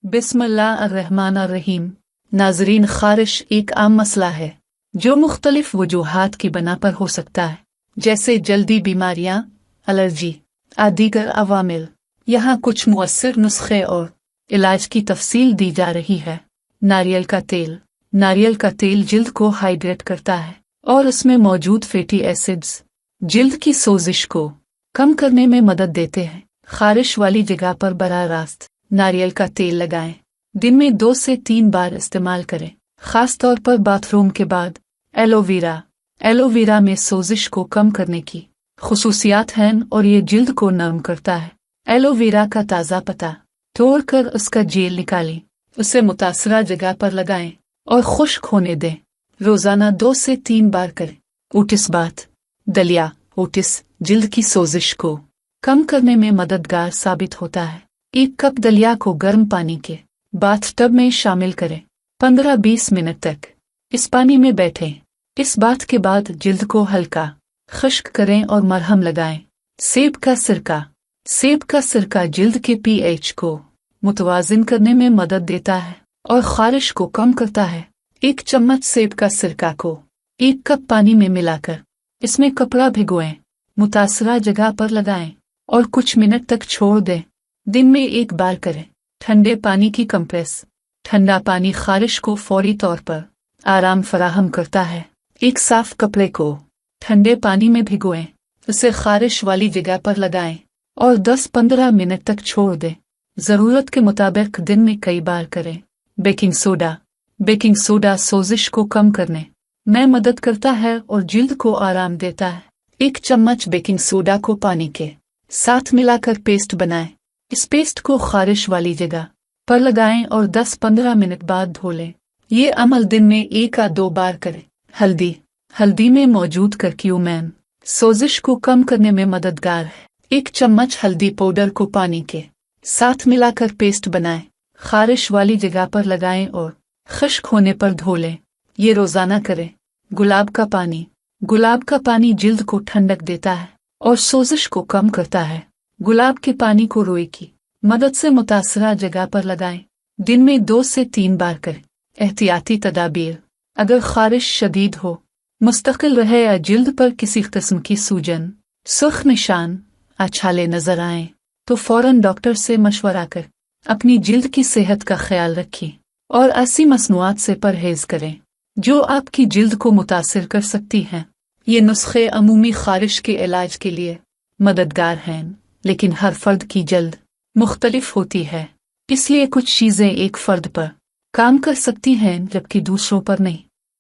बिस्मिल्लाहिर्रहमानिर्रहीम। नाजरीन, खारिश एक आम मसला है जो मुख्तलिफ वजूहात की बना पर हो सकता है, जैसे जल्दी बीमारियां, एलर्जी दीगर अवामिल। यहाँ कुछ मुअस्सर नुस्खे और इलाज की तफसील दी जा रही है। नारियल का तेल। नारियल का तेल जिल्द को हाइड्रेट करता है और उसमें मौजूद फैटी एसिड्स जिल्द की सोजिश को कम करने में मदद देते हैं। खारिश वाली जगह पर बराह रास्त नारियल का तेल लगाएं। दिन में 2 से 3 बार इस्तेमाल करें, खास तौर पर बाथरूम के बाद। एलोवेरा। एलोवेरा में सोजिश को कम करने की खुसूसियात हैं और ये जिल्द को नरम करता है। एलोवेरा का ताज़ा पत्ता तोड़कर उसका जेल निकालें, उसे मुतासरा जगह पर लगाएं और खुश्क होने दें। रोज़ाना 2 से 3 बार करें। Otis bath. दलिया। ओटिस जिल्द की सोजिश को कम करने में मददगार साबित होता है। 1 कप दलिया को गर्म पानी के बाथटब में शामिल करें। 15-20 मिनट तक इस पानी में बैठें। इस बात के बाद जिल्द को हल्का खुश्क करें और मरहम लगाएं। सेब का सिरका। सेब का सिरका जिल्द के pH को मुतवाजिन करने में मदद देता है और खारिश को कम करता है। 1 चम्मच सेब का सिरका को 1 कप पानी में मिलाकर इसमें कपड़ा भिगोएं, मुतासरा जगह पर लगाएं और कुछ मिनट तक छोड़ दें। दिन में 1 बार करें। ठंडे पानी की कंप्रेस। ठंडा पानी खारिश को फौरी तौर पर आराम फराहम करता है। 1 साफ कपड़े को ठंडे पानी में भिगोएं, उसे खारिश वाली जगह पर लगाएं और 10-15 मिनट तक छोड़ दें। ज़रूरत के मुताबिक दिन में कई बार करें। Baking soda. बेकिंग सोडा सोजिश को कम करने में मदद करता है और जिल्द को आराम देता है। 1 चम्मच बेकिंग सोडा को पानी के साथ मिलाकर पेस्ट बनाएं। इस पेस्ट को खारिश वाली जगह पर लगाएं और 10-15 मिनट बाद धो लें। ये अमल दिन में 1 या 2 बार करें। हल्दी। हल्दी में मौजूद करक्यूमिन सोजिश को कम करने में मददगार है। 1 चम्मच हल्दी पाउडर को पानी के साथ मिलाकर पेस्ट बनाएं, खारिश वाली जगह पर लगाएं और खुश्क होने पर धो लें। ये रोजाना करें। गुलाब का पानी। गुलाब का पानी जिल्द को ठंडक देता है और सोजिश को कम करता है। गुलाब के पानी को रुई की मदद से मुतासरा जगह पर लगाएं। दिन में 2 से 3 बार करें। एहतियाती तदाबीर। अगर खारिश शदीद हो, मुस्तकिल रहे या जिल्द पर किसी किस्म की सूजन, सुर्ख निशान, छाले नजर आए तो फौरन डॉक्टर से मशवरा कर अपनी जिल्द की सेहत का ख्याल रखें और ऐसी मसनूआत से परहेज करें जो आपकी जिल्द को मुतासिर कर सकती हैं। ये नुस्खे अमूमी खारिश के इलाज के लिए मददगार हैं, लेकिन हर फर्द की जल्द मुख्तलिफ होती है, इसलिए कुछ चीज़ें एक फर्द पर काम कर सकती हैं जबकि दूसरों पर नहीं।